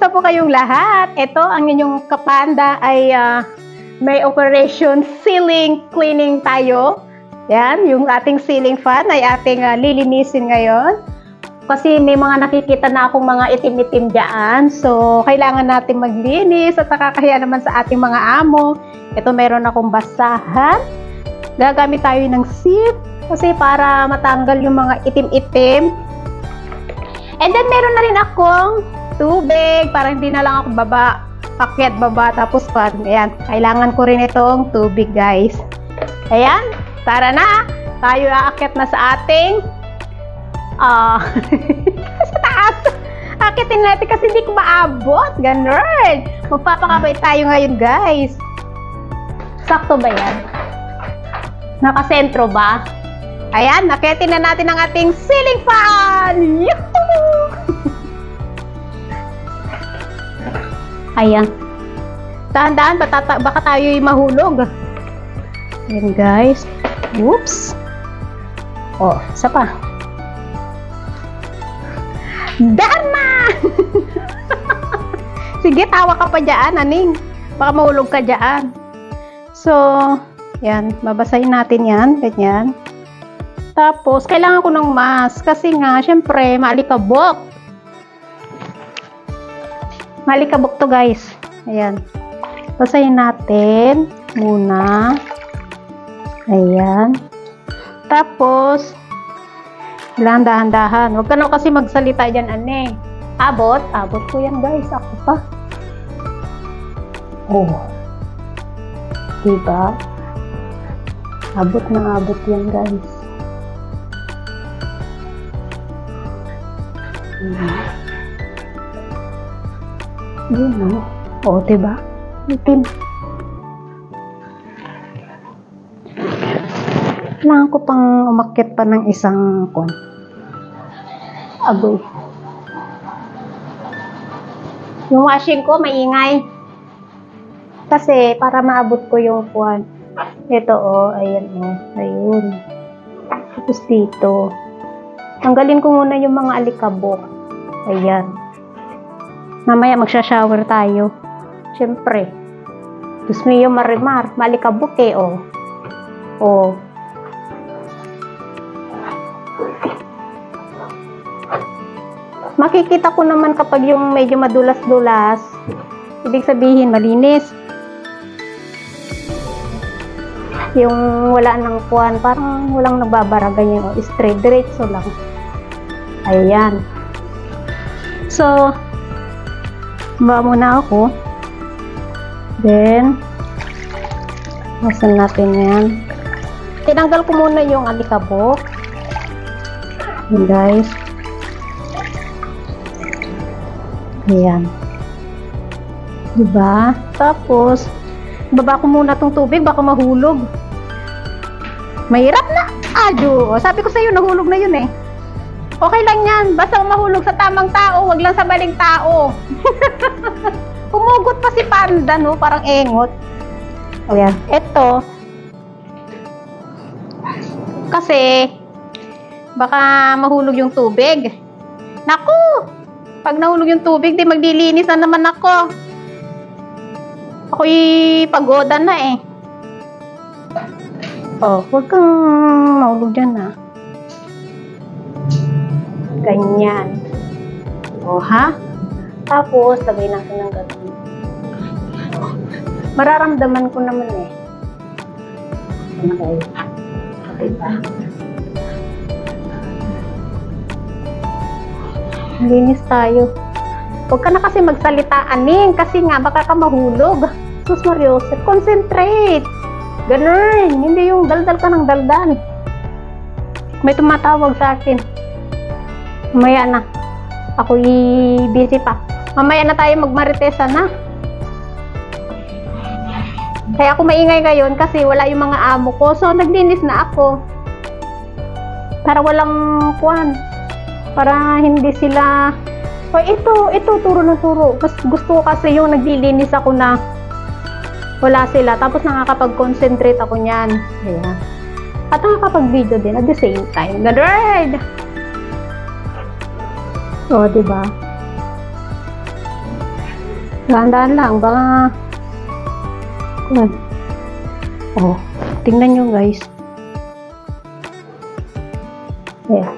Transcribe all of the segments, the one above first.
Kumusta po kayong lahat? Ito, ang inyong kapanda ay may operation ceiling cleaning tayo. Yan, yung ating ceiling fan ay ating lilinisin ngayon. Kasi may mga nakikita na akong mga itim-itim dyan. So, kailangan natin maglinis at nakakahiya naman sa ating mga amo. Ito, meron akong basahan. Gagamit tayo ng sieve kasi para matanggal yung mga itim-itim. And then, meron na rin akong tubig para hindi na lang ako akyat baba, tapos ayan, kailangan ko rin itong tubig, guys. Ayan, tara na, tayo aakyat na sa ating sa taas. Akyatin natin kasi hindi ko maabot, ganun. Magpapakabay tayo ngayon, guys. Sakto ba yan? Nakasentro ba? Ayan, akyatin na natin ang ating ceiling fan. Yuhuu! Ayan. Dahan-dahan, baka tayo'y mahulog. Ayan, guys. Oops. Oh, isa pa. Dharma! Sige, tawa ka pa dyan, aning. Baka mahulog ka dyan. So, yan. Babasahin natin yan. Ganyan. Tapos, kailangan ko ng mask. Kasi nga, syempre, maalikabok. Malikabok to, guys. Ayan. Basahin natin muna. Ayan. Tapos, kailangan dahan-dahan. Huwag ka na kasi magsalita dyan, ane. Abot? Abot ko yan, guys. Ako pa. Oh. Diba? Abot na abot yan, guys. Yun, no? Oo, diba? Itim. Kailangan ko pang umakyat pa ng isang agoy. Yung washing ko, maingay. Kasi, para maabot ko yung kuwan. Ito, oh. Ayan, oh. Ayun. Tapos dito. Tanggalin ko muna yung mga alikabok. Ayan. Mamaya magsha-shower tayo. Siyempre. Diyos mo yung marimar. Malikabok eh, oh. Oh. Makikita ko naman kapag yung medyo madulas-dulas. Ibig sabihin, malinis. Yung wala ng kuwan, parang walang nagbabara. Ganyan, oh. Straight, diretso lang. Ayan. So, ba muna ako. Then, masan natin yan. Tinanggal ko muna yung alikabok. Ayan, guys. Ayan. Diba? Tapos, baba ko muna tong tubig, baka mahulog. Mahirap na. Ado. Sabi ko sa'yo, nahulog na yun eh. Okay lang yan. Basta mahulog sa tamang tao, wag lang sa maling tao. Humugot pa si Panda, no? Parang engot. Ayan. Ito. Kasi, baka mahulog yung tubig. Naku! Pag nahulog yung tubig, di maglilinis na naman ako. Ako'y pagoda na eh. Oh, huwag kang mahulog dyan, ha? Ganyan. O, ha? Tapos, lagay natin ng gabi. Mararamdaman ko naman eh. Okay. Okay ba? Linis tayo. Huwag ka na kasi magsalita, aning. Kasi nga, baka ka mahulog. Sus Marios, concentrate. Ganun. Hindi yung daldal ka ng daldal. May tumatawag sa akin. Mamaya na. Ako'y busy pa. Mamaya na tayo magmaritesa na. Kaya ako maingay ngayon kasi wala yung mga amo ko. So, naglinis na ako. Para walang kuwan. Para hindi sila... O, ito, turo na turo. Mas gusto ko kasi yung naglilinis ako na wala sila. Tapos nakakapag-concentrate ako niyan. Ayan. At nakakapag-video din at the same time. Good. O, diba? Dahan-dahan lang, baka... Oh, tingnan nyo guys. Ayan.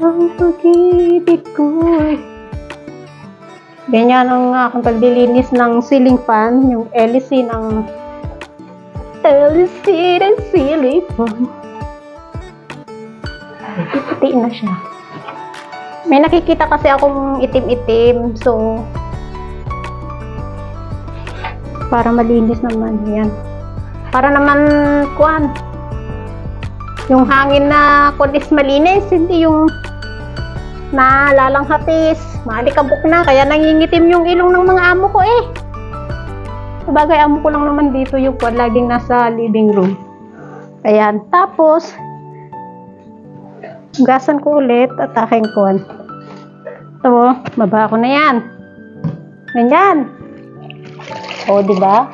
Ang pag-ibig ko. Ganyan ang aking paglilinis ng ceiling fan, yung LC ng ceiling fan. Puti na siya. May nakikita kasi akong itim-itim, so para malinis naman yan. Para naman yung hangin na is malinis, hindi yung nalalanghapis, maalikabok na, kaya nangingitim yung ilong ng mga amo ko eh. Sabagay, amo ko lang naman dito yung laging nasa living room. Ayan, tapos gasan ko ulit at aking ito, baba ko na yan. Ganyan. O, diba?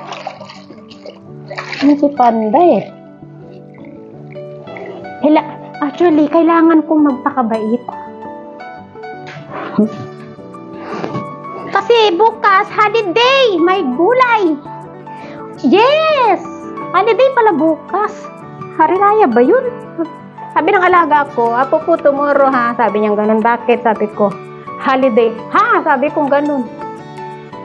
Ano si Panda eh. Actually, kailangan kong magpakabait. Kasi bukas, holiday! May gulay! Yes! Holiday pala bukas. Hari Raya ba yun? Sabi ng alaga ko, apo po tomorrow ha. Sabi niya ganun. Bakit? Sabi ko, holiday. Ha? Sabi ko ganun.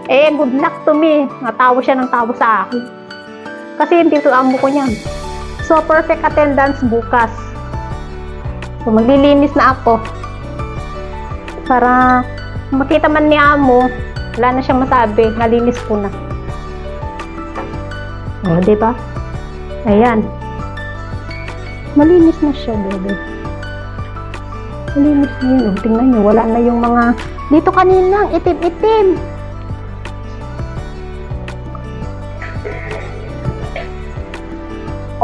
Eh, good luck to me. Natawa siya ng tawa sa akin. Kasi hindi ito amo ko niyan. So, perfect attendance bukas. So, maglilinis na ako. Para makita man ni amo, wala na siyang masabi. Nalinis ko na. O, diba? Ayan. Malinis na siya, bebe. Malinis na yun. Tingnan nyo, wala na yung mga... Dito kanina, itim-itim.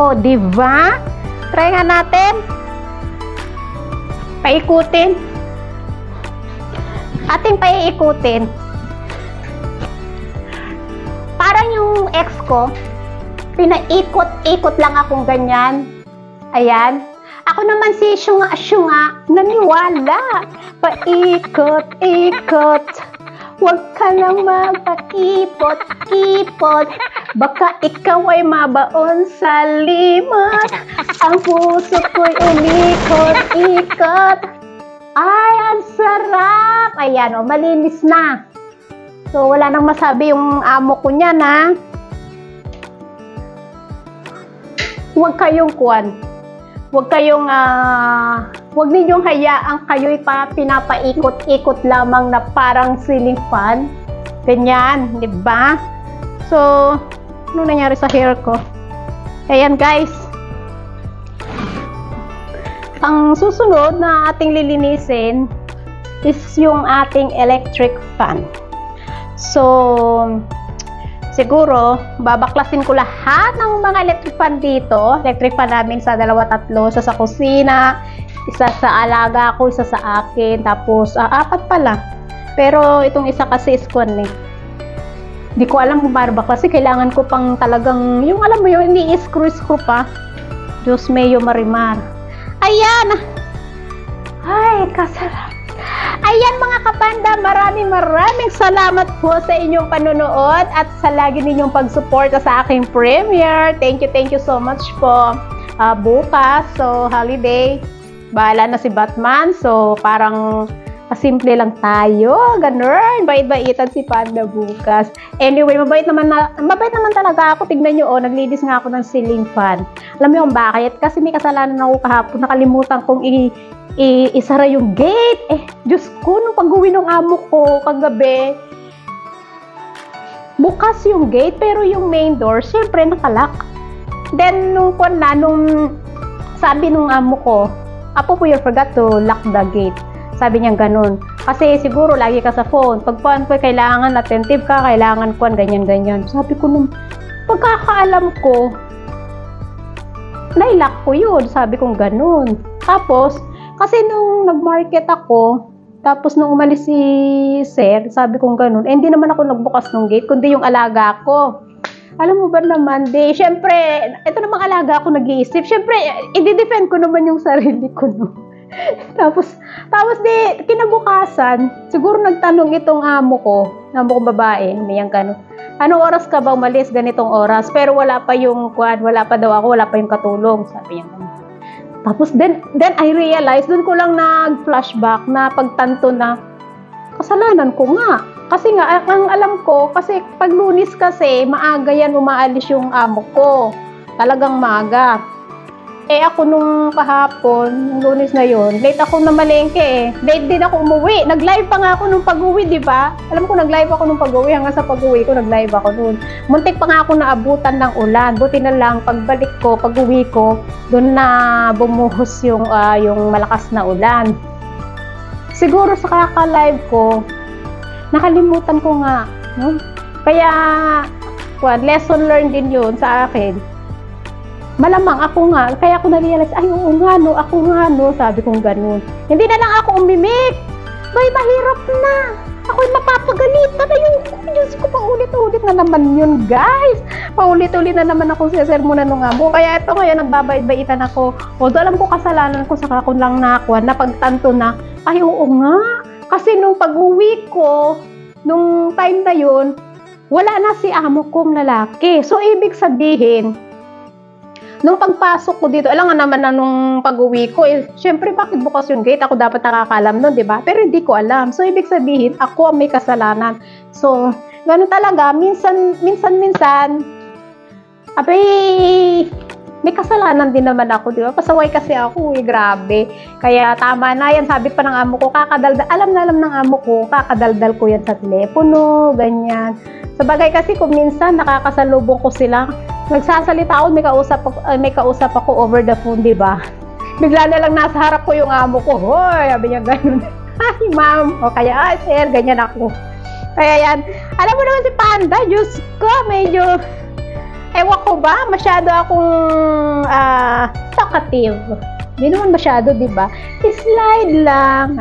O, diba? Try nga natin. Paikutin. Ating paiikutin. Parang yung ex ko, pinaikot-ikot lang akong ganyan. Ayan. Ako naman si syunga-syunga, naniwala. Paikot-ikot. Huwag ka lang magpakipot-kipot. Baka ikaw ay mabaon sa limot. Ang puso ko'y umikot-ikot. Ay, ang sarap. Ayan, o, malinis na. So, wala nang masabi yung amo ko niyan, ha. Huwag kayong huwag ninyong hayaang kayo'y pinapaikot-ikot lamang na parang ceiling fan. Ganyan, di ba? So, ano nangyari sa hair ko? Ayan, guys. Ang susunod na ating lilinisin is yung ating electric fan. So, siguro, babaklasin ko lahat ng mga electric fan dito. Electric fan namin sa 2-3. Isa sa kusina, isa sa alaga ko, isa sa akin. Tapos, 4 pala. Pero, itong isa kasi is eh. Hindi ko alam kung paano baklasin. Kailangan ko pang talagang, yung alam mo yun, ini-screw pa. Diyos mayo marimar. Ayan! Ay, kasarap. Ayan mga kapanda, maraming salamat po sa inyong panonood at sa lagi ninyong pagsuporta sa aking premiere. Thank you so much po. Bukas, so holiday, bahala na si Batman. So parang simple lang tayo, ganun. Bait-baitan si Panda bukas. Anyway, mabait naman talaga ako. Tignan nyo, naglinis nga ako ng ceiling fan. Alam mo yung bakit? Kasi may kasalanan ako kahapon. Nakalimutan kong isara yung gate. Diyos ko, nung pag-uwi ng amo ko kagabi, bukas yung gate, pero yung main door, syempre nakalock. Then, nung sabi nung amo ko, Apo po, you forgot to lock the gate. Sabi niya ganun. Kasi siguro lagi ka sa phone. Pag kailangan attentive ka, kailangan ganyan-ganyan. Sabi ko nung pagkakaalam ko, nailock ko yun. Sabi kong ganun. Tapos, kasi nung nag-market ako, tapos nung umalis si Sir, sabi kong ganun, hindi naman ako nagbukas ng gate, kundi yung alaga ko. Alam mo ba naman, syempre, ito namang alaga ako nag-iisip. Syempre, i-defend ko naman yung sarili ko, no? tapos di, kinabukasan, siguro nagtanong itong amo ko babae, niyang gano'n. Anong oras ka ba umalis? Ganitong oras. Pero wala pa yung kwan, wala pa daw ako, wala pa yung katulong. Sabi niya gano'n. Tapos then I realized, dun ko lang nag-flashback na pagtanto na, kasalanan ko nga. Kasi nga, ang alam ko, kasi pag Lunes kasi, maaga yan umaalis yung amo ko. Talagang maaga. Ako nung kahapon, nung Lunes na yun, late ako na malengke eh. Late din ako umuwi. Nag-live pa nga ako nung pag-uwi, di ba? Alam ko, nag-live ako nung pag-uwi. Hanggang sa pag-uwi ko, nag-live ako noon. Muntik pa nga ako naabutan ng ulan. Buti na lang, pagbalik ko, pag-uwi ko, doon na bumuhos yung malakas na ulan. Siguro sa kaka-live ko, nakalimutan ko nga. No? Kaya, lesson learned din yun sa akin. Malamang ako nga, kaya ako na-realize, ay oo nga no, ako nga no, sabi kong ganun. Hindi na lang ako umimik. Bay, mahirap na. Ako'y mapapagalitan na yung Diyos ko, paulit-ulit na naman yun, guys. Paulit-ulit na naman ako sa sermonan ng amo. Kaya ito ngayon, nagbabait-baitan ako. Although alam ko kasalanan ko, saka ko lang nakuha, napagtanto na, ay oo nga. Kasi nung pag-uwi ko, nung time na yun, wala na si amo kong lalaki. So, ibig sabihin, nung pagpasok ko dito, alam nga naman na nung pag-uwi ko, syempre bakit bukas yung gate? Ako dapat nakakalam nun, di ba? Pero hindi ko alam. So, ibig sabihin, ako ang may kasalanan. So, gano'n talaga, minsan, abay, may kasalanan din naman ako, di ba? Pasaway kasi ako, grabe. Kaya tama na yan, sabi pa ng amo ko, alam na ng amo ko, kakadaldal ko yan sa telepono, ganyan. Sabagay kasi kung minsan nakakasalubong ko sila, nagsasalita ako, may kausap ako over the phone, di ba? Bigla na lang nasa harap ko yung amo ko, hoy, sabi niya ganun. Ay, ma'am, o kaya, sir, ganyan ako. Kaya yan, alam mo naman si Panda, Diyos ko, medyo, ewan ko ba, masyado akong talkative. Hindi naman masyado, di ba? Slide lang.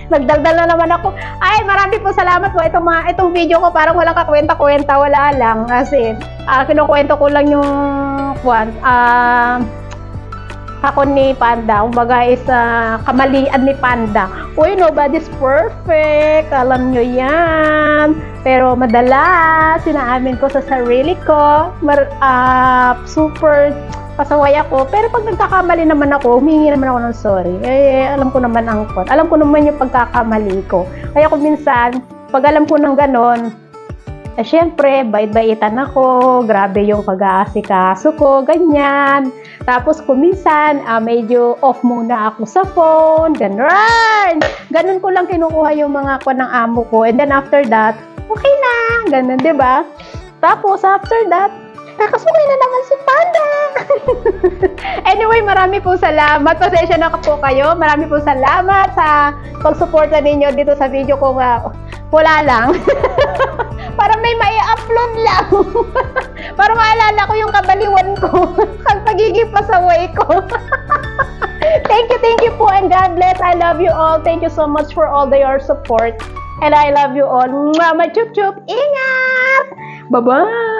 Nagdaldal na naman ako. Ay, marami po salamat po. Itong video ko parang walang kakwenta-kwenta, wala lang. Kasi, kinukwento ko lang yung ako ni Panda. Kumbaga is kamalian ni Panda. Uy, nobody's perfect. Alam nyo yan. Pero madalas, sinaamin ko sa sarili ko. Super pasaway ako. Pero pag nagkakamali naman ako, humingi naman ako ng sorry. Alam ko naman alam ko naman yung pagkakamali ko. Kaya kung minsan, pag alam ko ng ganon, syempre, bait-baitan ako, grabe yung pag-aasikaso ko, ganyan. Tapos kung minsan, medyo off muna ako sa phone, ganon. Ganon ko lang kinukuha yung mga ng amo ko. And then after that, okay na, ganon, diba? Tapos after that, kakasukin na naman si Panda. Anyway, marami po salamat. Pasensya na po kayo. Marami po salamat sa pagsuporta ninyo dito sa video ko. Wala lang. Parang may mai-upload lang. Para maalala ko yung kabaliwan ko. Ang pagiging pasaway ko. Thank you po and God bless. I love you all. Thank you so much for all your support. And I love you all. Mama chup chup. Ingat! Bye-bye!